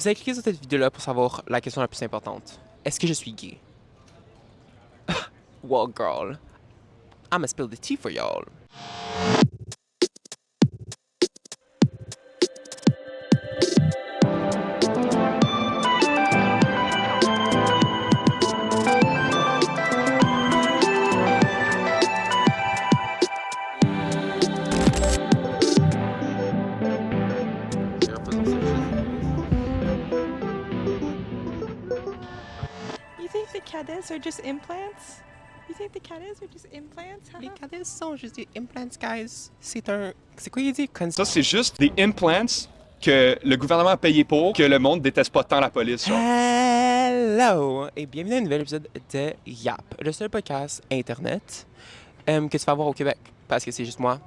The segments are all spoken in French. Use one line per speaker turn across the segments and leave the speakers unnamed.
Vous avez cliqué sur cette vidéo-là pour savoir la question la plus importante. Est-ce que je suis gay? Well, girl, I'ma spill the tea for y'all.
You think the cadets are just implants? You think the cadets are just implants?
Les cadets sont juste des implants, guys. C'est quoi il dit?
Ça, c'est juste des implants que le gouvernement a payé pour, que le monde déteste pas tant la police, genre.
Hello! Et bienvenue à un nouvel épisode de YAP, le seul podcast internet que tu vas voir au Québec. Parce que c'est juste moi,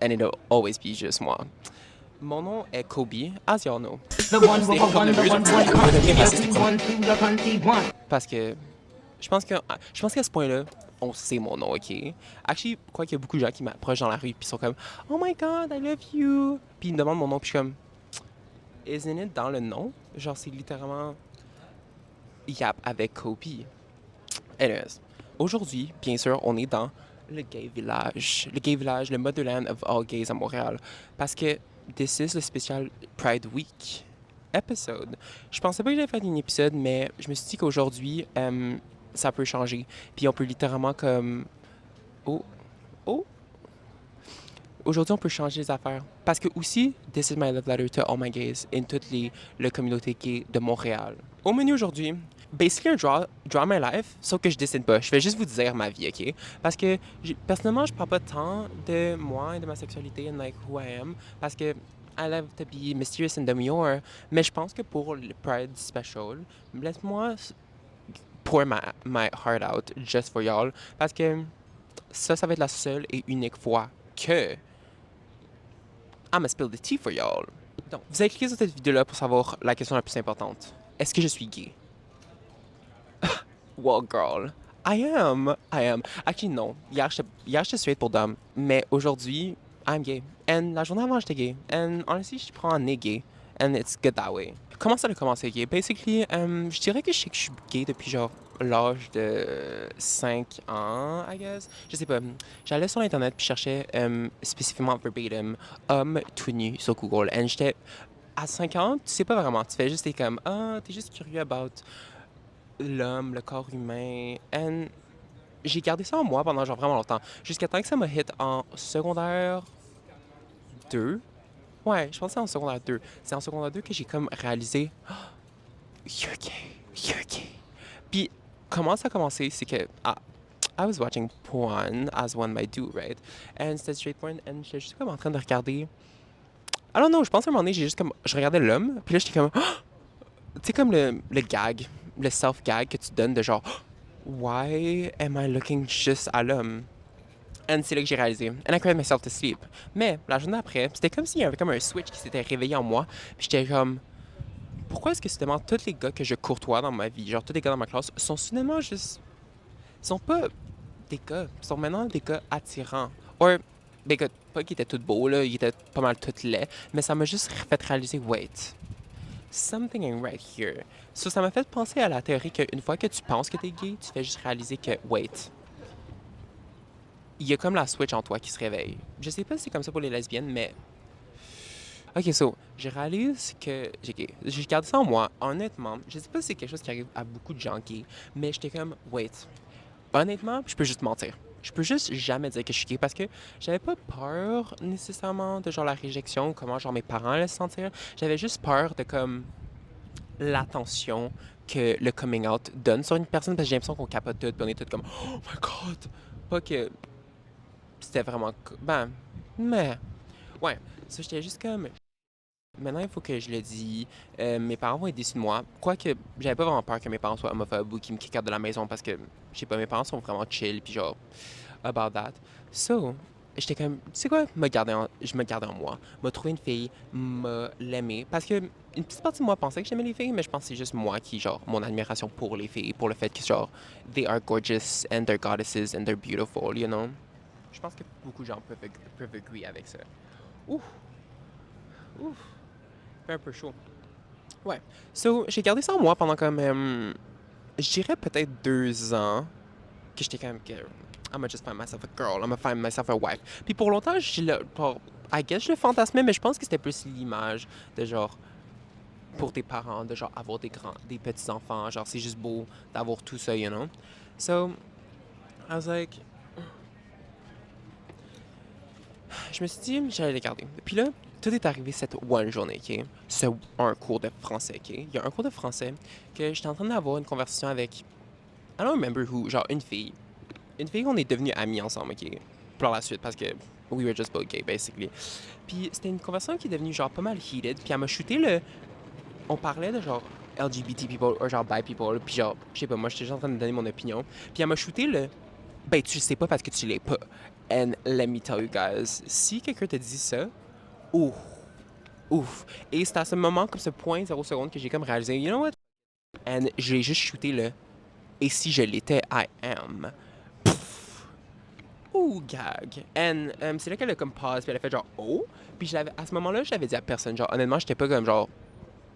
and it'll always be juste moi. Mon nom est Kobe, as y'all know. Parce que je pense qu'à ce point-là, on sait mon nom, OK? Actually, je crois qu'il y a beaucoup de gens qui m'approchent dans la rue puis sont comme « Oh my God, I love you! » Puis ils me demandent mon nom puis je suis comme « Isn't it dans le nom? » Genre, c'est littéralement Yap avec Kobe. Anyways, aujourd'hui, bien sûr, on est dans le gay village. Le gay village, le motherland of all gays à Montréal. Parce que this is le spécial Pride Week episode. Je pensais pas que j'allais faire un épisode, mais je me suis dit qu'aujourd'hui, ça peut changer. Puis on peut littéralement comme... Oh, oh. Aujourd'hui, on peut changer les affaires. Parce que aussi, this is my love letter to all my gays in toute la communauté gay de Montréal. Au menu aujourd'hui, basically un draw my life, sauf que je dessine pas. Je vais juste vous dire ma vie, OK? Parce que personnellement, je parle pas tant de moi et de ma sexualité and like who I am. Parce que I love to be mysterious and demure. Mais je pense que pour le Pride Special, laisse-moi pour my heart out just for y'all. Parce que ça va être la seule et unique fois que I'ma spill the tea for y'all. Donc, vous avez cliqué sur cette vidéo-là pour savoir la question la plus importante. Est-ce que je suis gay? Well, girl, I am. Actually, non. Hier, j'étais straight pour Dom. Mais aujourd'hui, I'm gay. And la journée avant, j'étais gay. And honestly, je prends un nez gay. And it's good that way. Comment ça a commencé gay? Basically, je dirais que je sais que je suis gay depuis genre l'âge de 5 ans, I guess. Je sais pas. J'allais sur Internet puis je cherchais spécifiquement verbatim homme tout nu sur Google. And j'étais à 5 ans, tu sais pas vraiment. Tu fais juste, t'es comme, t'es juste curieux about l'homme, le corps humain. And j'ai gardé ça en moi pendant genre vraiment longtemps. Jusqu'à temps que ça m'a hit en secondaire 2. Ouais, je pense que c'est en secondaire 2. C'est en secondaire 2 que j'ai comme réalisé You're gay, you're gay. Puis comment ça a commencé, c'est que I was watching porn as one might do, right? And c'était straight porn, and j'étais juste comme en train de regarder. I don't know, je pense à un moment donné, je regardais l'homme, puis là j'étais comme, tu sais comme le gag, le self-gag que tu donnes de genre, why am I looking just à l'homme? And c'est là que j'ai réalisé. And I cried myself to sleep. Mais la journée après, c'était comme s'il y avait comme un switch qui s'était réveillé en moi. Puis j'étais comme, pourquoi est-ce que soudainement tous les gars que je courtois dans ma vie, genre tous les gars dans ma classe, sont soudainement juste. Ils sont pas des gars. Ils sont maintenant des gars attirants. Ou des gars, pas qu'ils étaient tous beaux, là, ils étaient pas mal tous laids. Mais ça m'a juste fait réaliser, wait, something ain't right here. So, ça m'a fait penser à la théorie qu'une fois que tu penses que t'es gay, tu fais juste réaliser que, wait, il y a comme la switch en toi qui se réveille. Je sais pas si c'est comme ça pour les lesbiennes, mais. Ok, so, je réalise que j'ai gardé ça en moi. Honnêtement, je sais pas si c'est quelque chose qui arrive à beaucoup de gens gays, mais j'étais comme, wait, honnêtement, je peux juste mentir. Je peux juste jamais dire que je suis gay parce que j'avais pas peur nécessairement de genre la réjection ou comment genre mes parents allaient se sentir. J'avais juste peur de comme l'attention que le coming out donne sur une personne parce que j'ai l'impression qu'on capote tout, puis on est tout comme, oh my god! Pas que c'était vraiment. Ben, mais. Ouais, ça, j'étais juste comme. Maintenant, il faut que je le dise. Mes parents vont être déçus de moi. Quoique, j'avais pas vraiment peur que mes parents soient homophobes ou qu'ils me kickent out de la maison parce que, je sais pas, mes parents sont vraiment chill, puis genre, about that. So, j'étais comme, tu sais quoi, je me gardais en moi. M'a trouvé une fille, m'a l'aimé. Parce que, une petite partie de moi pensait que j'aimais les filles, mais je pense que c'est juste moi qui, genre, mon admiration pour les filles, pour le fait que, genre, they are gorgeous and they're goddesses and they're beautiful, you know? Je pense que beaucoup de gens peuvent agree avec ça. Ouf! Ouf! Fait un peu chaud. Ouais. So, j'ai gardé ça en moi pendant comme, je dirais peut-être 2 ans, que j'étais comme que I'm gonna just find myself a girl, I'm gonna find myself a wife. Puis pour longtemps, I guess je le fantasmais, mais je pense que c'était plus l'image de genre, pour tes parents, de genre avoir des petits-enfants, genre c'est juste beau d'avoir tout ça, you know? So, I was like, je me suis dit, j'allais les garder. Puis là, tout est arrivé cette one journée, OK? Un cours de français, OK? Il y a un cours de français que j'étais en train d'avoir une conversation avec, I don't remember who, genre une fille. Une fille qu'on est devenus amis ensemble, OK? Par la suite, parce que we were just both gay, basically. Puis c'était une conversation qui est devenue genre pas mal heated, puis elle m'a shooté le... On parlait de genre LGBT people, ou genre bi people, puis genre, je sais pas, moi j'étais juste en train de donner mon opinion. Puis elle m'a shooté le... Ben, tu le sais pas parce que tu l'es pas. And let me tell you guys, si quelqu'un te dit ça, ouf, ouf. Et c'est à ce moment, comme ce point 0 seconde, que j'ai comme réalisé, you know what? And j'ai juste shooté le. Et si je l'étais, I am. Pfff. Ouh, gag. And c'est là qu'elle a comme pause, puis elle a fait genre, oh. Puis à ce moment-là, je l'avais dit à personne. Genre, honnêtement, j'étais pas comme genre.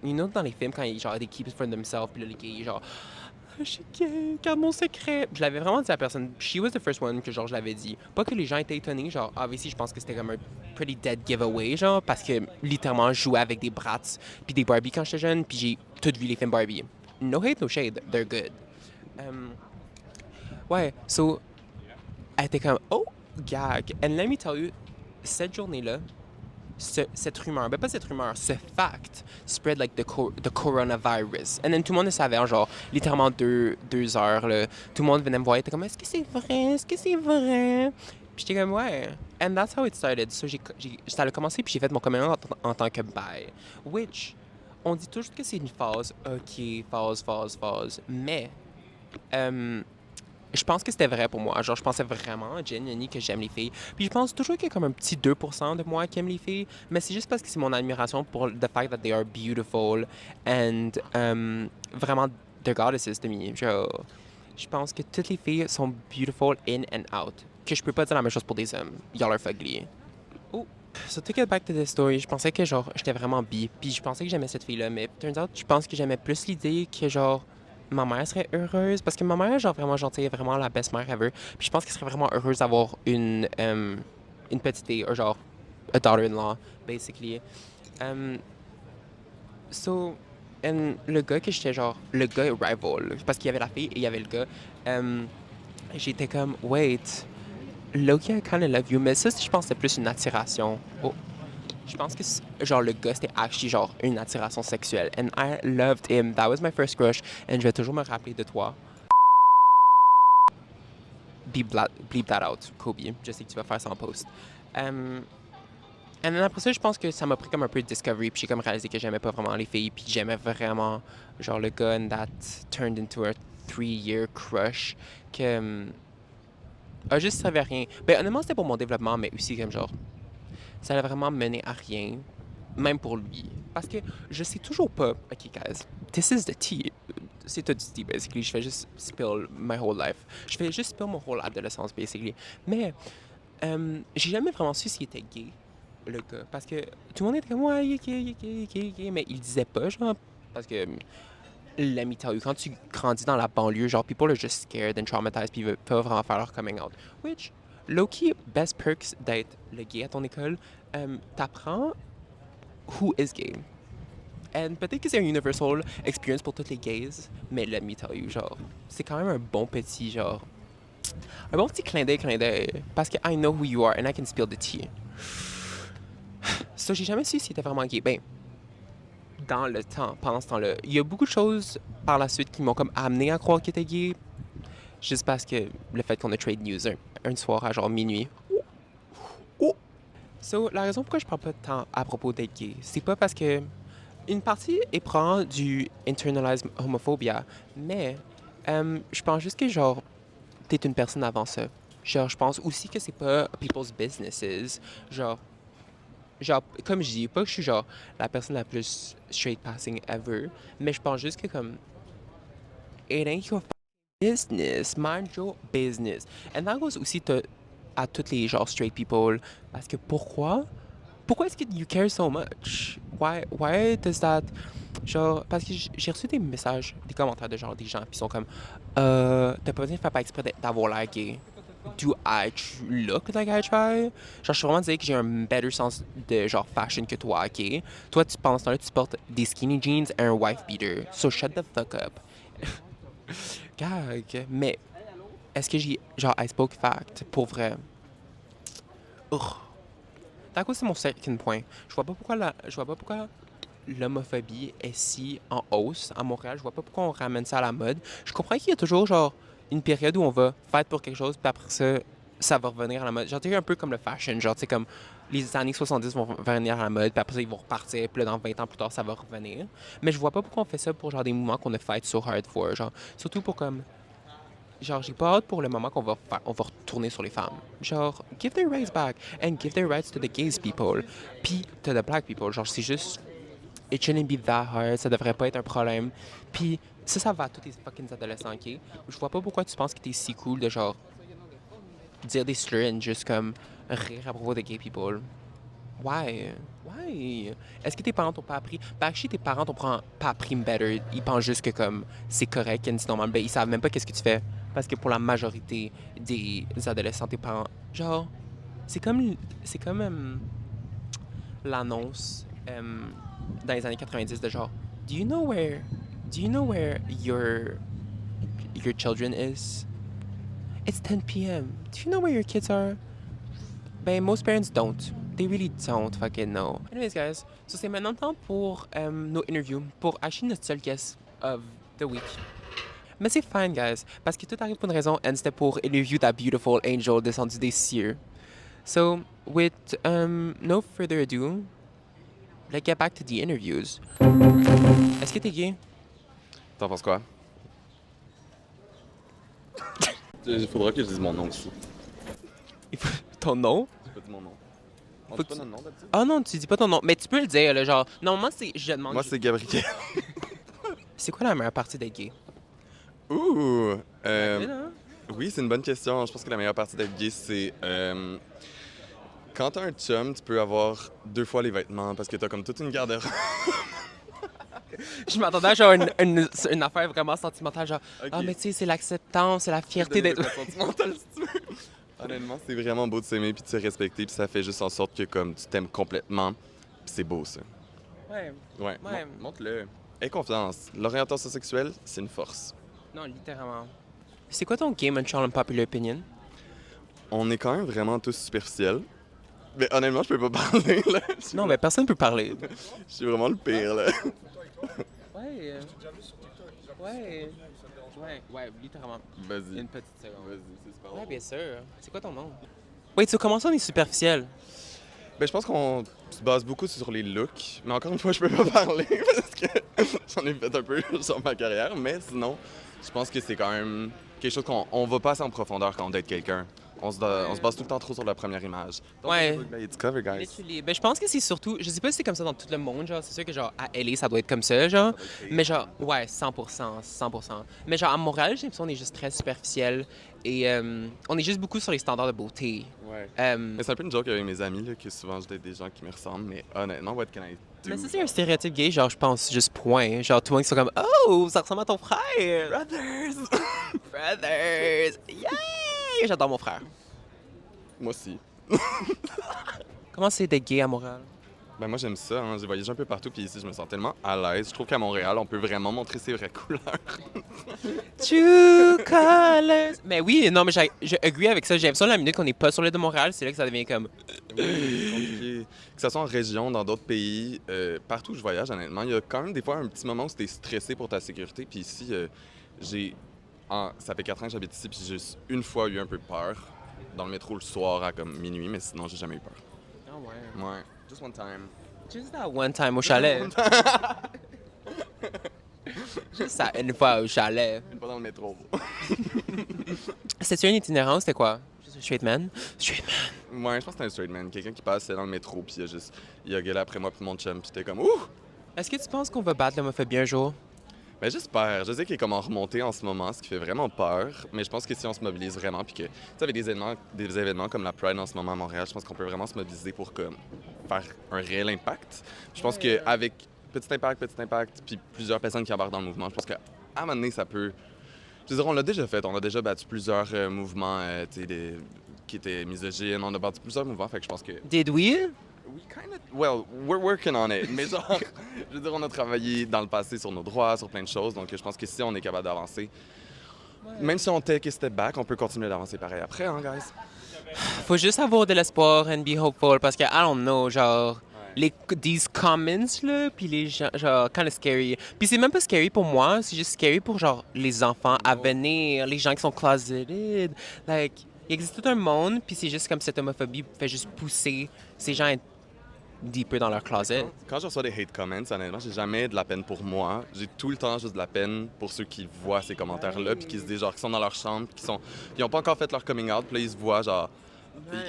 You know, dans les films, quand ils genre, they keep it for themselves, puis là, les gays, genre, ah, je suis gay, garde mon secret. Je l'avais vraiment dit à personne. She was the first one que genre je l'avais dit. Pas que les gens étaient étonnés, genre, obviously, je pense que c'était comme un pretty dead giveaway, genre, parce que littéralement, je jouais avec des Bratz puis des Barbie quand j'étais jeune, puis j'ai tout vu les films Barbie. No hate, no shade, they're good. Ouais, so, elle était comme, oh, gag. And let me tell you, cette journée-là, cette rumeur, ben pas cette rumeur, ce fact spread like the coronavirus. And then tout le monde le savait en genre littéralement 2 heures. Là. Tout le monde venait me voir et était comme est-ce que c'est vrai? Est-ce que c'est vrai? Puis j'étais comme ouais. And that's how it started. So ça a commencé puis j'ai fait mon coming out en tant que bi. Which, on dit toujours que c'est une phase. Ok, phase. Mais, je pense que c'était vrai pour moi. Genre, je pensais vraiment, genuinely, que j'aime les filles. Puis je pense toujours qu'il y a comme un petit 2% de moi qui aime les filles, mais c'est juste parce que c'est mon admiration pour the fact that they are beautiful and vraiment, they're goddesses to me. Genre, je pense que toutes les filles sont beautiful in and out. Que je peux pas dire la même chose pour des hommes. Y'all are fugly. Oh, so to get back to the story, je pensais que genre, j'étais vraiment bi. Puis je pensais que j'aimais cette fille-là, mais turns out, je pense que j'aimais plus l'idée que genre, ma mère serait heureuse parce que ma mère est genre vraiment gentille, vraiment la best mère ever. Puis je pense qu'elle serait vraiment heureuse d'avoir une petite fille, ou genre a daughter-in-law, basically. Um, so, le gars que j'étais genre, le gars rival, parce qu'il y avait la fille et il y avait le gars, j'étais comme, wait, Loki, I kinda love you, mais ça, je pense que c'était plus une attiration. Oh. Je pense que genre le gars c'était actually genre une attiration sexuelle. And I loved him. That was my first crush. And je vais toujours me rappeler de toi. Bleep that out, Kobe. Je sais que tu vas faire ça en post. And then après ça, je pense que ça m'a pris comme un peu de discovery. Puis j'ai comme réalisé que j'aimais pas vraiment les filles. Puis j'aimais vraiment genre le gars. And that turned into a 3-year crush. Que a juste servi à rien. Ben honnêtement, c'était pour mon développement, mais aussi comme genre ça n'a vraiment mené à rien, même pour lui. Parce que je sais toujours pas. Ok, guys, this is the tea. C'est tout du tea, basically. Je fais juste spill my whole life. Je fais juste spill mon whole adolescence, basically. Mais j'ai jamais vraiment su s'il était gay, le gars. Parce que tout le monde était comme, ouais, il est gay, il est gay, il est gay, il est gay. Mais il disait pas, genre. Parce que, let me tell you, quand tu grandis dans la banlieue, genre, people are just scared and traumatized, puis ils veulent pas vraiment faire leur coming out. Which, low-key, best perks d'être le gay à ton école, t'apprends who is gay. And peut-être que c'est un universal experience pour toutes les gays, mais let me tell you, genre, c'est quand même un bon petit, genre, un bon petit clin d'œil, parce que I know who you are and I can spill the tea. So, j'ai jamais su s'il était vraiment gay. Ben, dans le temps, pendant ce temps-là, il y a beaucoup de choses par la suite qui m'ont comme amené à croire qu'il était gay, juste parce que le fait qu'on a trade news un soir à genre minuit. So, la raison pourquoi je parle pas de temps à propos d'être gay, c'est pas parce que une partie est prend du internalized homophobia, mais je pense juste que genre t'es une personne avant ça. Genre, je pense aussi que c'est pas people's businesses. Genre, comme je dis, pas que je suis genre la personne la plus straight passing ever, mais je pense juste que comme it ain't your business, mind your business. And that goes aussi à toutes les genre straight people, parce que pourquoi est-ce que you care so much? Why does that Genre, parce que j'ai reçu des messages, des commentaires de genre des gens, puis ils sont comme, t'as pas besoin de faire pas exprès d'avoir l'air gay. Do I look like I try? Genre, je suis vraiment dire que j'ai un better sens de genre fashion que toi, ok? Toi, tu penses, là, tu portes des skinny jeans et un wife beater. So shut the fuck up. Gag. Mais est-ce que j'ai. Genre, I spoke fact, pour vrai. Ugh. D'accord, c'est mon second point. Je vois pas pourquoi l'homophobie est si en hausse à Montréal. Je vois pas pourquoi on ramène ça à la mode. Je comprends qu'il y a toujours genre une période où on va fight pour quelque chose, puis après ça, ça va revenir à la mode. Genre, tu sais, un peu comme le fashion. Genre, tu sais, comme les années 70 vont revenir à la mode, puis après ça, ils vont repartir, puis là, dans 20 ans plus tard, ça va revenir. Mais je vois pas pourquoi on fait ça pour genre des mouvements qu'on a fight so hard for. Genre, surtout pour comme. Genre, j'ai pas hâte pour le moment on va retourner sur les femmes. Genre, give their rights back and give their rights to the gays people. Puis to the black people. Genre, c'est juste it shouldn't be that hard, ça devrait pas être un problème. Puis ça va à tous les fucking adolescents, ok? Je vois pas pourquoi tu penses que t'es si cool de genre dire des slurs and juste comme rire à propos de gay people. Why? Why? Est-ce que tes parents t'ont pas appris? Ben, actually, tes parents t'ont pas appris better. Ils pensent juste que comme c'est correct and c'est normal. Ben, ils savent même pas qu'est-ce que tu fais. Parce que pour la majorité des adolescents, tes parents, genre, c'est comme l'annonce dans les années 90 de genre do you know where your children is? It's 10 p.m. Do you know where your kids are? Ben, most parents don't. They really don't fucking know. Anyways, guys, so c'est maintenant le temps pour nos interviews, pour actually notre seul guest of the week. Mais c'est fine, guys, parce que tout arrive pour une raison, and c'était pour interview that beautiful angel descendu des cieux. So, with no further ado, let's get back to the interviews. Est-ce que t'es gay?
T'en penses quoi? Il faudra que je dise mon nom aussi.
Ton nom?
J'ai pas dit mon nom. On
Faut
dit pas
que
notre nom d'habitude?
Ah non, tu dis pas ton nom, mais tu peux le dire, là, genre, normalement, c'est, je demande...
Moi, c'est Gabriel.
C'est quoi la meilleure partie d'être gay?
Ouh!
Good, hein?
Oui, c'est une bonne question. Je pense que la meilleure partie d'être gay, c'est... quand t'as un chum, tu peux avoir 2 fois les vêtements parce que t'as comme toute une garde-robe.
Je m'attendais à genre une affaire vraiment sentimentale, genre,
Ok.
ah, mais tu sais, c'est l'acceptance, c'est la fierté d'être...
sentimental, si tu veux. Honnêtement, c'est vraiment beau de s'aimer puis de se respecter puis ça fait juste en sorte que comme tu t'aimes complètement puis c'est beau ça.
Ouais,
Ouais.
Ouais.
Montre-le. Aie confiance. L'orientation sexuelle, c'est une force.
non, littéralement. C'est quoi ton game and Charles Popular Opinion?
On est quand même vraiment tous superficiels. Mais honnêtement, je peux pas parler, là.
Non, mais personne peut parler.
Je suis vraiment le pire, là.
Ouais. Ouais. Ouais, littéralement.
Vas-y.
Une petite seconde.
Vas-y, c'est super
Ouais,
drôle.
bien sûr. C'est quoi ton nom? Wait, so comment ça on est superficiel?
Ben, je pense qu'on se base beaucoup sur les looks. Mais encore une fois, je peux pas parler parce que j'en ai fait un peu sur ma carrière. Mais sinon, je pense que c'est quand même quelque chose qu'on va pas assez en profondeur quand on date quelqu'un. On se base tout le temps trop sur la première image. Don't
Ouais.
look by its cover, guys.
Literally. Ben, je pense que c'est surtout. Je sais pas si c'est comme ça dans tout le monde, genre. C'est sûr que, genre, à LA, ça doit être comme ça, genre. Mais, genre, ouais, 100%. 100%. Mais, genre, à Montréal, j'ai l'impression qu'on est juste très superficiel. Et on est juste beaucoup sur les standards de beauté.
Ouais.
Euh,
Mais c'est un peu une joke avec mes amis, là, que souvent je date des gens qui me ressemblent. Mais honnêtement, what can I do?
mais ça, c'est un stéréotype gay, genre, je pense, juste point. Genre, tout le monde qui sont comme, oh, ça ressemble à ton frère.
Brothers!
Brothers! Yay! J'adore mon frère.
Moi aussi.
Comment c'est d'être gay à Montréal?
Ben moi j'aime ça, hein. J'ai voyagé un peu partout puis ici je me sens tellement à l'aise. Je trouve qu'à Montréal on peut vraiment montrer ses vraies couleurs.
True colors. Mais oui, non, mais je agree avec ça. J'ai l'impression la minute qu'on n'est pas sur l'île de Montréal, c'est là que ça devient comme.
Oui, c'est compliqué. Que ce soit en région, dans d'autres pays, partout où je voyage honnêtement, il y a quand même des fois un petit moment où tu es stressé pour ta sécurité. Puis ici, ça fait 4 ans que j'habite ici puis j'ai juste une fois eu un peu peur dans le métro le soir à comme minuit, mais sinon j'ai jamais eu peur.
Ah ouais.
Ouais, just one time.
Juste that one time au chalet. Juste ça, une fois au chalet.
Une fois dans le métro.
C'était-tu une itinérance? C'était quoi? Juste un straight man? Straight man.
Ouais, je pense que c'était un straight man. Quelqu'un qui passait dans le métro, puis il a gueulé après moi, puis mon chum, puis t'es comme ouh!
Est-ce que tu penses qu'on va battre l'homophobie un jour?
Ben j'espère. Je sais qu'il est comme en remontée en ce moment, ce qui fait vraiment peur. Mais je pense que si on se mobilise vraiment, puis que, tu sais, avec des événements comme la Pride en ce moment à Montréal, je pense qu'on peut vraiment se mobiliser pour comme faire un réel impact. Je pense qu'avec petit impact, puis plusieurs personnes qui embarquent dans le mouvement. Je pense qu'à un moment donné, ça peut... Je veux dire, on l'a déjà fait. On a déjà battu plusieurs mouvements qui étaient misogynes. On a battu plusieurs mouvements, fait que je pense que...
Did we?
We kind of... Well, we're working on it. Mais genre, je veux dire, on a travaillé dans le passé sur nos droits, sur plein de choses. Donc je pense que si on est capable d'avancer, même si on take a step back, on peut continuer d'avancer pareil après, hein, guys?
Faut juste avoir de l'espoir and be hopeful parce que, I don't know, genre, these comments, là, puis les gens, genre, kind of scary. Puis c'est même pas scary pour moi, c'est juste scary pour, genre, les enfants à venir, les gens qui sont closeted. Like, il existe tout un monde, puis c'est juste comme cette homophobie fait juste pousser ces gens à être deeper dans leur closet.
Quand je reçois des hate comments, honnêtement, j'ai jamais de la peine pour moi. J'ai tout le temps juste de la peine pour ceux qui voient ces commentaires-là, puis qui se disent, genre, qui sont dans leur chambre, qui ont pas encore fait leur coming out, puis là, ils se voient, genre,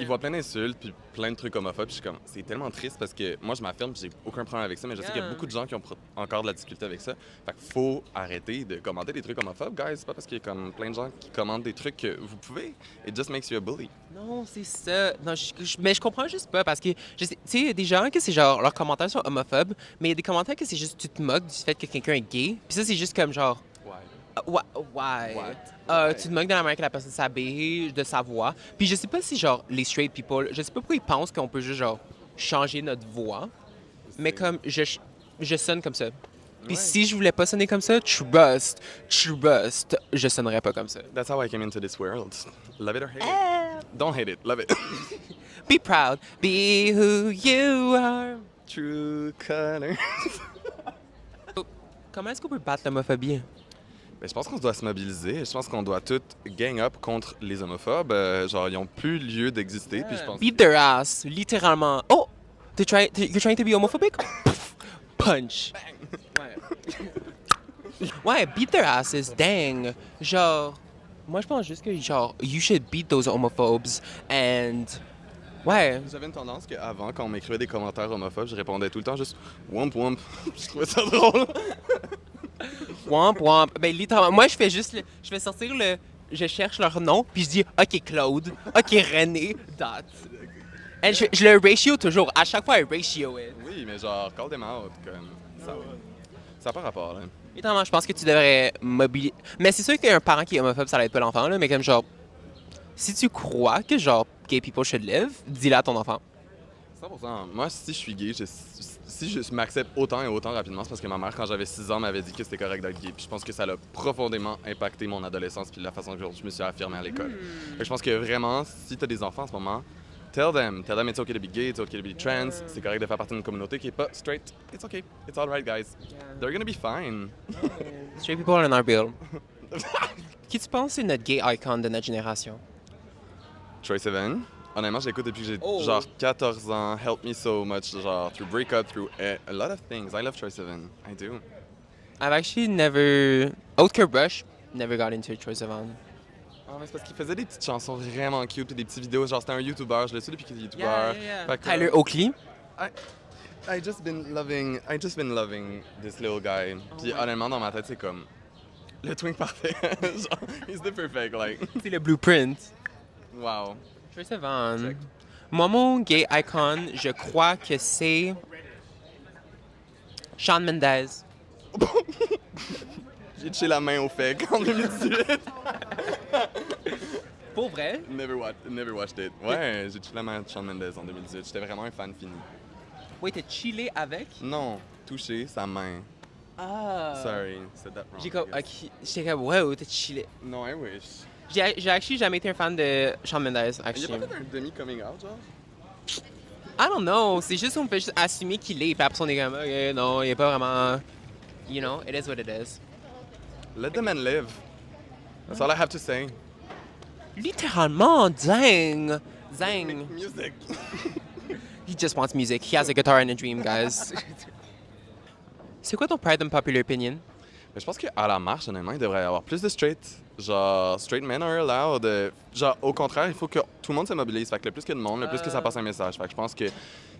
ils voient plein d'insultes, puis plein de trucs homophobes, puis je suis comme, c'est tellement triste parce que moi, je m'affirme, puis j'ai aucun problème avec ça, mais je sais qu'il y a beaucoup de gens qui ont encore de la difficulté avec ça. Fait qu'il faut arrêter de commenter des trucs homophobes, guys. C'est pas parce qu'il y a comme plein de gens qui commentent des trucs que vous pouvez. It just makes you a bully.
Non, c'est ça. Non, mais je comprends juste pas parce que, tu sais, il y a des gens que c'est genre, leurs commentaires sont homophobes, mais il y a des commentaires que c'est juste, tu te moques du fait que quelqu'un est gay. Puis ça, c'est juste comme genre, why? Tu te moques de la manière que la personne s'habille, de sa voix. Puis je sais pas si, genre, les straight people, je sais pas pourquoi ils pensent qu'on peut juste, genre, changer notre voix, mais comme, je sonne comme ça. Puis si je voulais pas sonner comme ça, trust, je sonnerais pas comme ça.
That's how I came into this world. Love it or hate it. Don't hate it, love it.
Be proud, be who you are.
True color.
Comment est-ce qu'on peut battre l'homophobie?
Ben, je pense qu'on doit se mobiliser. Je pense qu'on doit tout gang up contre les homophobes. Genre, ils n'ont plus lieu d'exister. Puis je pense...
Beat their ass, littéralement. Oh! You're trying to be homophobic? Punch. Ouais, beat their asses, dang. Genre, moi je pense juste que, genre, you should beat those homophobes and... Ouais.
J'avais une tendance qu'avant, quand on m'écrivait des commentaires homophobes, je répondais tout le temps juste « womp womp ». Je trouvais ça drôle.
Womp womp. Ben littéralement, moi je fais juste, je fais sortir je cherche leur nom, puis je dis « OK Claude, OK René, dot ». Et je le ratio toujours, à chaque fois I ratio it.
Oui, mais genre, call them out, comme... Ça n'a pas rapport, là.
Littéralement, je pense que tu devrais mobiliser... Mais c'est sûr qu'un parent qui est homophobe, ça l'aide pas l'enfant, là, mais comme genre... Si tu crois que genre gay people should live, dis-le à ton enfant.
100%. Moi, si je suis gay, si je m'accepte autant et autant rapidement, c'est parce que ma mère, quand j'avais 6 ans, m'avait dit que c'était correct d'être gay. Puis je pense que ça a profondément impacté mon adolescence puis la façon dont je me suis affirmé à l'école. Fait que je pense que vraiment, si tu as des enfants en ce moment, tell them it's okay to be gay, it's okay to be trans, c'est correct de faire partie d'une communauté qui est pas straight. It's okay. It's all right, guys. They're gonna be fine.
Straight people are not real. Qui tu penses c'est notre gay icon de notre génération?
Troye Sivan. Honnêtement, je l'écoute depuis que j'ai genre 14 ans. Helped me so much, genre through breakup, through a lot of things. I love Troye Sivan. I do.
I've actually never... Oathker Brush, never got into Troye Sivan.
Ah, mais c'est parce qu'il faisait des petites chansons vraiment cute et des petites vidéos. Genre, c'était un YouTuber, je l'ai su depuis qu'il est YouTuber. Fait que,
Tyler Oakley.
I just been loving this little guy. Puis honnêtement, dans ma tête, c'est comme le twink parfait. Genre, he's the perfect, like.
C'est le blueprint.
Wow.
Troye Sivan. Moi, mon gay icon, je crois que c'est... Shawn Mendes.
J'ai touché la main au fake en 2018.
Pour vrai?
Never watched it. Ouais, j'ai touché la main de Shawn Mendes en 2018. J'étais vraiment un fan fini.
Oui, t'as chillé avec?
Non, touché sa main.
Ah.
Sorry, said that wrong.
J'ai comme... J'étais comme, wow, t'as chillé.
No, I wish.
J'ai actually jamais été un fan de Shawn Mendes,
Il a
actually.
pas fait un demi-coming out, genre?
I don't know, c'est juste qu'on fait juste assumer qu'il est, puis après on est comme, ok, non, il est pas vraiment... You know, it is what it is.
Let the man live. That's all I have to say.
Littéralement, dang! Dang!
Music.
He just wants music. He has a guitar and a dream, guys. C'est quoi ton pride and popular opinion?
Mais je pense qu'à la marche, honnêtement, il devrait y avoir plus de straight. Genre, straight men are allowed. Genre, au contraire, il faut que tout le monde se mobilise. Fait que le plus que de monde, le plus que ça passe un message. Fait que je pense que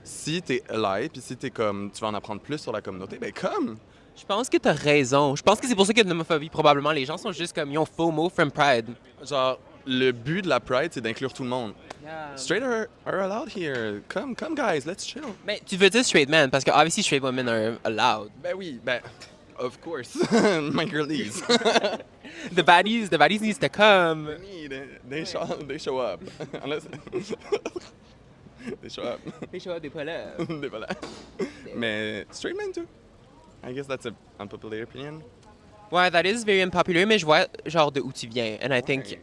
si t'es live, puis si t'es comme, tu vas en apprendre plus sur la communauté, ben comme!
Je pense que t'as raison. Je pense que c'est pour ça qu'il y a de l'homophobie. Probablement, les gens sont juste comme, ils ont FOMO from pride.
Genre, le but de la Pride, c'est d'inclure tout le monde.
Yeah.
Straight are allowed here. Come guys, let's chill.
Mais tu veux dire straight men, parce que obviously straight women are allowed.
Ben oui, ben, of course. My girlies.
The baddies needs to come.
They show up. Unless... they show up.
Les choix des pas là.
Des voilà. Mais straight men too. I guess that's an unpopular opinion.
Ouais, that is very unpopular, mais je vois genre de où tu viens. And I think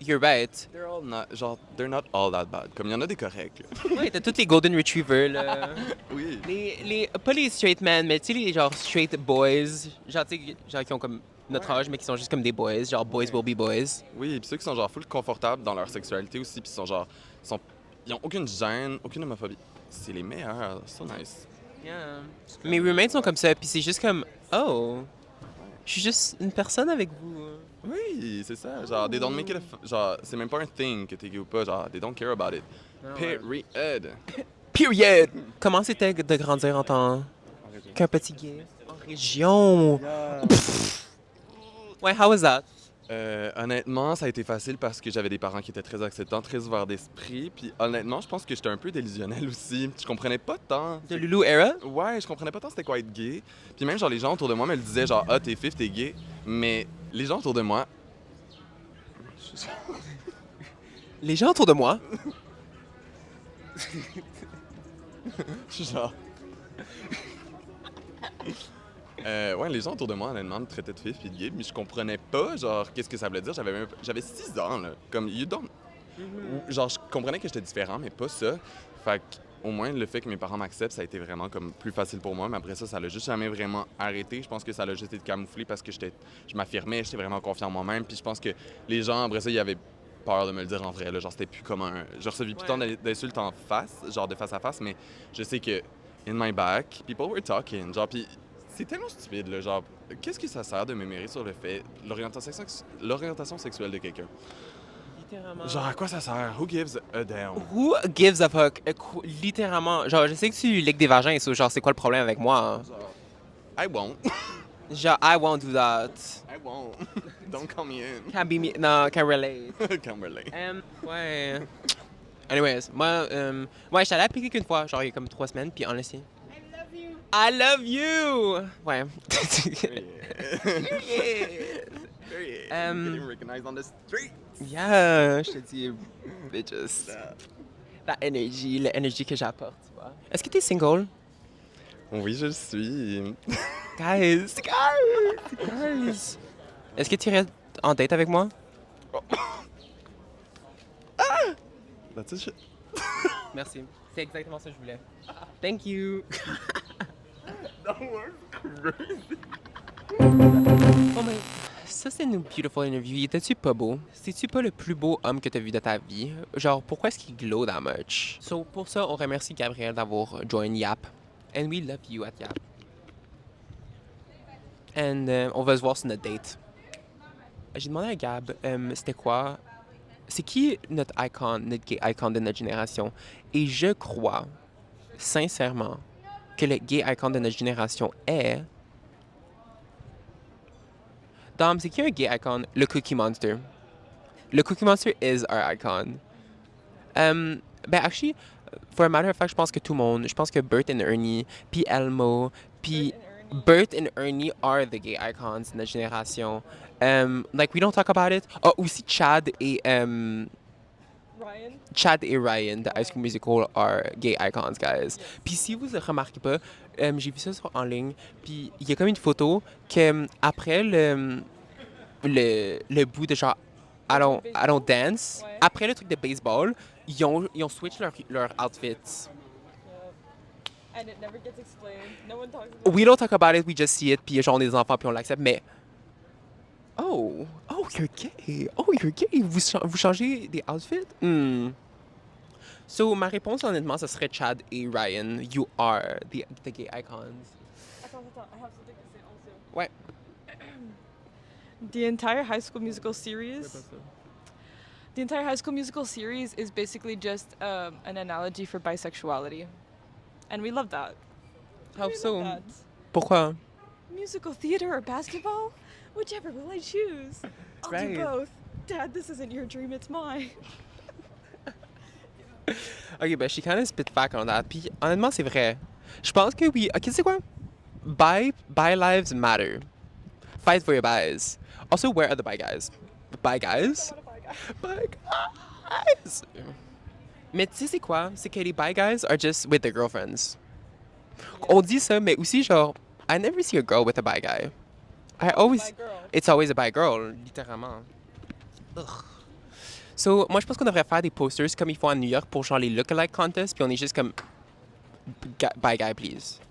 you're right.
They're not all that bad. Comme il y en a des corrects. Là.
Ouais, t'as tous les golden retrievers, là.
Oui.
Pas les straight men, mais tu sais, les genre straight boys. Genre, tu sais, genre qui ont comme notre âge, mais qui sont juste comme des boys. Genre, boys will be boys.
Oui, puis ceux qui sont genre full confortables dans leur sexualité aussi, puis sont genre... Ils ont aucune gêne, aucune homophobie. C'est les meilleurs. So nice.
Yeah. Mes roommates sont comme ça, puis c'est juste comme, oh, je suis juste une personne avec vous.
Oui, c'est ça. Genre, they don't make it genre, c'est même pas un thing que t'es gay ou pas. Genre, they don't care about it. Period.
Period! Comment c'était de grandir en tant qu'un petit gay? En région? Pff. Ouais, how was that?
Honnêtement, ça a été facile parce que j'avais des parents qui étaient très acceptants, très ouverts d'esprit. Puis honnêtement, je pense que j'étais un peu délusionnel aussi. Je comprenais pas tant.
De Loulou era?
Ouais, je comprenais pas tant c'était quoi être gay. Puis même, genre, les gens autour de moi me le disaient, genre, ah, t'es fif, t'es gay. Mais les gens autour de moi.
Les gens autour de moi?
Je suis genre. Ouais, les gens autour de moi, honnêtement, me traitaient de fif puis de gay, mais je comprenais pas, genre, qu'est-ce que ça voulait dire. J'avais 6 ans, là. Comme, you don't. Genre, je comprenais que j'étais différent, mais pas ça. Fait au moins, le fait que mes parents m'acceptent, ça a été vraiment comme plus facile pour moi. Mais après ça l'a juste jamais vraiment arrêté. Je pense que ça l'a juste été camouflé parce que je m'affirmais, j'étais vraiment confiant en moi-même. Puis je pense que les gens, après ça, ils avaient peur de me le dire en vrai. Là. Genre, c'était plus comme un. Je recevais plus tant d'insultes en face, genre de face à face, mais je sais que, in my back, people were talking. Genre, puis c'est tellement stupide, là. Genre, qu'est-ce que ça sert de m'émérer sur le fait, l'orientation sexuelle de quelqu'un?
Littéralement.
Genre, à quoi ça sert? Who gives a damn?
Who gives a fuck? Littéralement. Genre, je sais que tu liques des vagins, so, genre, c'est quoi le problème avec moi?
Genre, I won't.
Genre, I won't do that.
I won't. Don't call me in.
Can't be me. No, can't relate.
Can't relate.
Ouais. Anyways, moi, ouais, j'étais allé appliquer qu'une fois, genre, il y a comme 3 semaines, puis honestly. I love you! Ouais.
Period. Getting recognized on the street.
Yeah, je te dis, bitches. La l'énergie que j'apporte, tu vois. Est-ce que t'es single?
Oui, je le suis.
Guys! Est-ce que tu irais en date avec moi?
That's it.
Merci. C'est exactement ça que je voulais. Thank you. Oh mais ça c'est une beautiful interview. Était-tu pas beau? C'est-tu pas le plus beau homme que t'as vu de ta vie? Genre pourquoi est-ce qu'il glow that much? So pour ça on remercie Gabriel d'avoir joined Yap. And we love you at Yap. And on va se voir sur notre date. J'ai demandé à Gab c'était quoi? C'est qui notre icon, notre gay icon de notre génération? Et je crois sincèrement que le gay icon de notre génération est... Dom, c'est qui un gay icon? Le Cookie Monster. Le Cookie Monster is our icon. Ben, actually, for a matter of fact, je pense que tout le monde, je pense que Bert and Ernie, puis Elmo, puis Bert and Ernie are the gay icons de notre génération. Like, we don't talk about it. Oh, aussi Chad et... Chad et Ryan de High School Musical are gay icons, guys. Puis si vous ne remarquez pas, j'ai vu ça en ligne, puis il y a comme une photo que après le bout de genre I don't dance, après le truc de baseball, ils ont switch leur outfits.
And it never gets explained. No one talks about
We don't talk about it, we just see it, puis genre on est des enfants, puis on l'accepte, mais... Oh, you're gay. Oh, you're gay. Vous changez des outfits? So, ma réponse, honnêtement, ce serait Chad et Ryan. You are the gay icons.
Attends, I have something to say also.
Ouais.
The entire High School Musical series. The entire High School Musical series is basically just an analogy for bisexuality, and we love that.
How
We
so?
love that.
Pourquoi?
Musical theater or basketball, whichever will I choose. I'll
Right.
do both. Dad, this isn't your dream, it's mine.
Ok, ben, je suis kind of spit back on that. Puis, honnêtement, c'est vrai. Je pense que oui. Ok, c'est quoi? Bi lives matter. Fight for your buys. Also, where are the bi guys? Bi guys? Bi guys! Mais tu sais, c'est quoi? C'est que les bi guys are just with their girlfriends. On dit ça, mais aussi, genre, I never see a girl with a bi guy. I always.
Bi girl.
It's always a bi girl, littéralement. Ugh. So, moi, je pense qu'on devrait faire des posters comme ils font à New York pour genre les look-alike contests, puis on est juste comme bi guy, please.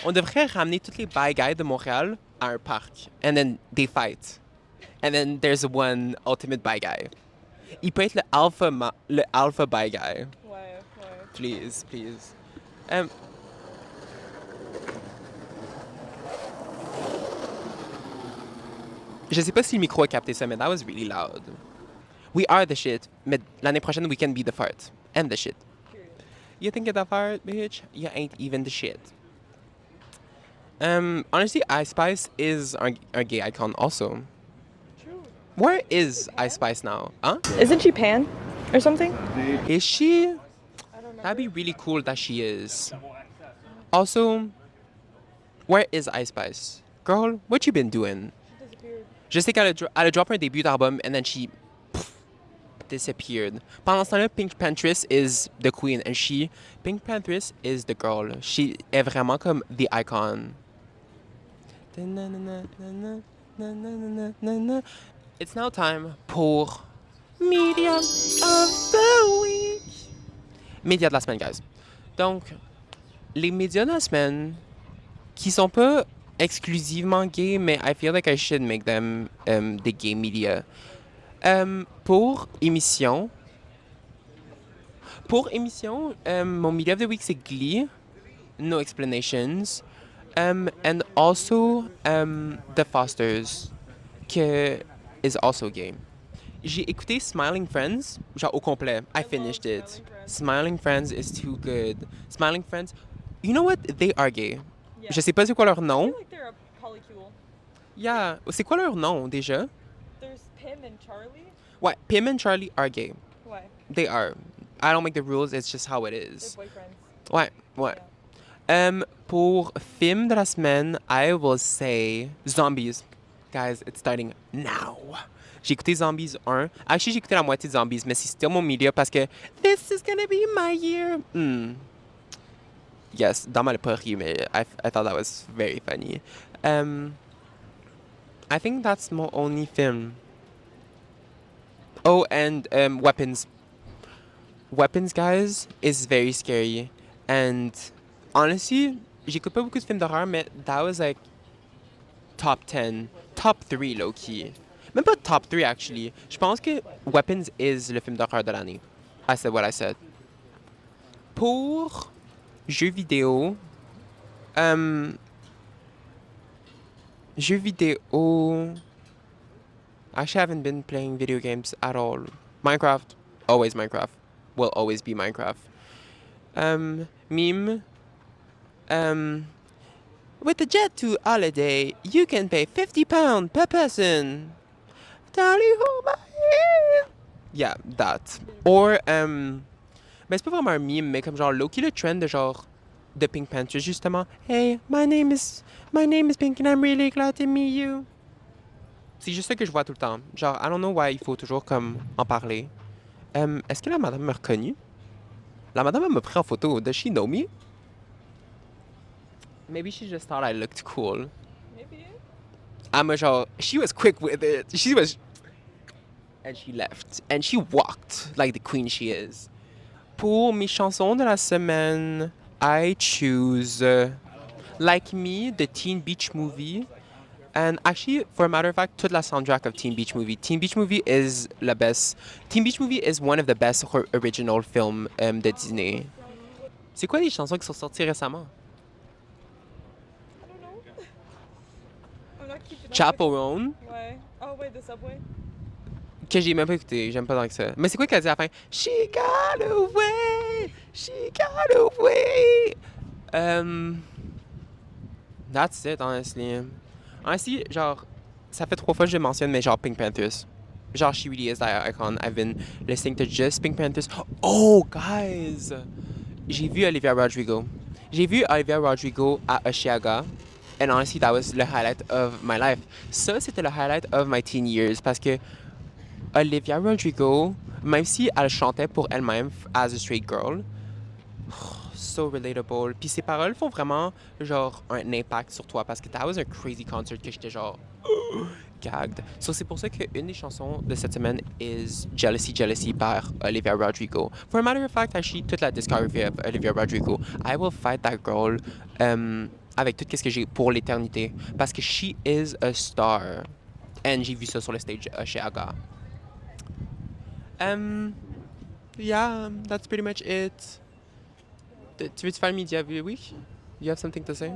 On devrait ramener tous les bi guys de Montréal à un parc, and then they fight. And then there's one ultimate bi guy. Il peut être le alpha bi guy.
Ouais.
Please, please. Je sais pas si le micro a capté ça, mais that was really loud. We are the shit, mais l'année prochaine, we can be the fart. And the shit. You think you're the fart, bitch? You ain't even the shit. Honestly, Ice Spice is our gay icon also.
True.
Where is Ice Spice now? Huh?
Isn't she Pan or something?
Is she?
I don't know.
That'd be really cool that she is. Also, where is Ice Spice? Girl, what you been doing?
She disappeared.
Je sais qu'elle a drop un début d'album and then she disappeared. Pendant ce temps-là, Pink Panthers is the queen and Pink Panthers is the girl. She est vraiment comme the icon. It's now time pour Media of the Week. Médias de la semaine, guys. Donc, les médias de la semaine qui sont pas exclusivement gays, mais I feel like I should make them des gay media. Pour émission, mon media of the week c'est Glee, No Explanations, and also The Fosters, que is also gay. J'ai écouté Smiling Friends, genre au complet. I finished it. Smiling Friends is too good. Smiling Friends, you know what? They are gay.
Yeah.
Je sais pas c'est quoi leur
I
nom.
feel like they're a polycule.
Yeah, c'est quoi leur nom déjà?
There's Pim and Charlie.
Ouais, Pim and Charlie are gay.
Why?
They are. I don't make the rules, it's just how it
They're
is.
boyfriends.
Ouais, ouais. Pour film de la semaine, I will say Zombies. Guys, it's starting now. J'ai écouté Zombies 1. Actually, j'ai écouté la moitié de Zombies, mais c'est still mon media parce que this is gonna be my year. Yes, dans ma pas ri, mais I thought that was very funny. I think that's my only film. Oh, and Weapons. Weapons, guys, is very scary. And honestly, j'écoute pas beaucoup de films d'horreur, mais that was like top 10, top 3 low-key. Même pas top 3, actually. Je pense que Weapons is le film d'horreur de l'année. I said what I said. Pour jeux vidéo, actually, I haven't been playing video games at all. Minecraft, always Minecraft. Will always be Minecraft. Meme. With the Jet2 holiday, you can pay £50 per person. Tally ho my hand. Yeah, that. Or, ben c'est pas vraiment un meme, mais comme genre Loki le trend de genre de Pink Panther justement. Hey, my name is Pink and I'm really glad to meet you. C'est juste ça que je vois tout le temps. Genre, I don't know why il faut toujours comme en parler. Est-ce que la madame m'a reconnu? La madame elle m'a pris en photo. Does she know me? Maybe she just thought I looked cool.
Maybe.
I'm a genre, she was quick with it. She was... And she left. And she walked like the queen she is. Pour mes chansons de la semaine, I choose Like Me, the Teen Beach Movie. And actually, for a matter of fact, toute la soundtrack of Teen Beach Movie. Teen Beach Movie is the best. Teen Beach Movie is one of the best original film de Disney. C'est quoi les chansons qui sont sorties récemment?
I don't know. I'm not keeping up.
Chaperone,
Why? Oh wait, the subway.
que j'ai même pas écouté, j'aime pas tant que ça. Mais c'est quoi qu'elle dit à la fin? She got away, she got away. That's it, honestly. Honestly, genre, ça fait 3 fois que je le mentionne, mais genre Pink Panthers. Genre, she really is that icon. I've been listening to just Pink Panthers. Oh, guys! J'ai vu Olivia Rodrigo. J'ai vu Olivia Rodrigo à Osheaga. And honestly, that was the highlight of my life. Ça, c'était le highlight of my teen years. Parce que Olivia Rodrigo, même si elle chantait pour elle-même as a straight girl, so relatable. Puis ses paroles font vraiment genre un impact sur toi parce que that was a crazy concert que j'étais genre gagged. So c'est pour ça qu'une des chansons de cette semaine is Jealousy Jealousy par Olivia Rodrigo. For a matter of fact, actually, toute la discography of Olivia Rodrigo, I will fight that girl avec tout ce que j'ai pour l'éternité parce que she is a star. And j'ai vu ça sur le stage chez Aga. Yeah, that's pretty much it. Tu veux-tu faire le media week? You have something to say?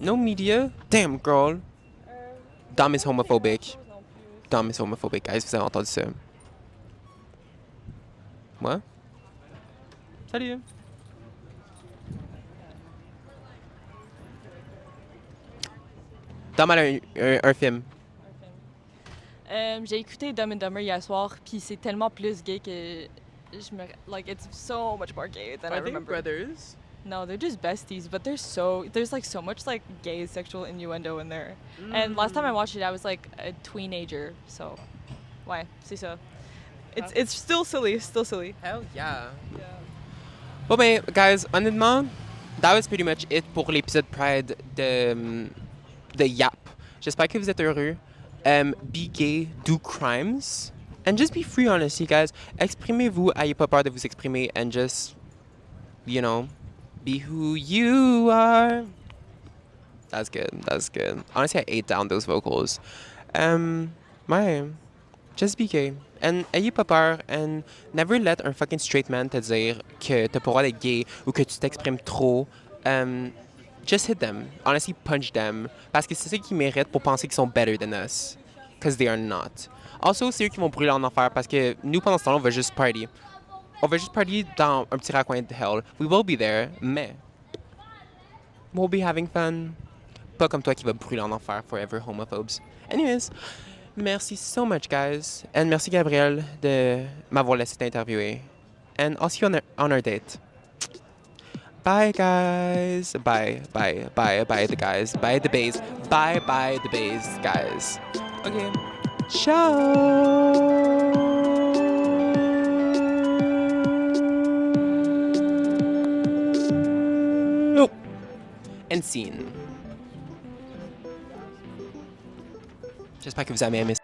No media? Damn, girl. Dom is homophobic. Dom is homophobic, guys. Vous avez entendu ça? Moi? Salut! Dom a un film.
J'ai écouté Dumb and Dumber hier soir, puis c'est tellement plus gay que like it's so much more gay than I remember.
brothers?
No, they're just besties, but there's like so much like gay sexual innuendo in there. And last time I watched it, I was like a teenager, so why? C'est ça. It's still silly, still silly.
Hell yeah. Bon ben, guys, honnêtement, that was pretty much it pour l'épisode Pride de Yap. J'espère que vous êtes heureux. Be gay, do crimes, and just be free, honestly, guys. Exprimez-vous, ayez pas peur de vous exprimer, and just, you know, be who you are. That's good, that's good. Honestly, I ate down those vocals. Ouais, just be gay. And ayez pas peur, and never let un fucking straight man te dire que t'as pas le droit d'être gay ou que tu t'exprimes trop. Just hit them. Honestly, punch them. Parce que c'est ceux qui méritent pour penser qu'ils sont better than us. Because they are not. Also, c'est eux qui vont brûler en enfer parce que nous, pendant ce temps-là, on va juste party. On va juste party dans un petit raccoin de hell. We will be there, mais we'll be having fun. Pas comme toi qui va brûler en enfer forever, homophobes. Anyways, merci so much, guys. And merci, Gabriel, de m'avoir laissé t'interviewer. And I'll see you on our date. Bye, guys. Bye, bye, bye, bye, the guys. Bye, the bays. Bye, bye, the bays, guys. Okay. Ciao. Oh. And scene. J'espère que vous avez aimé ça.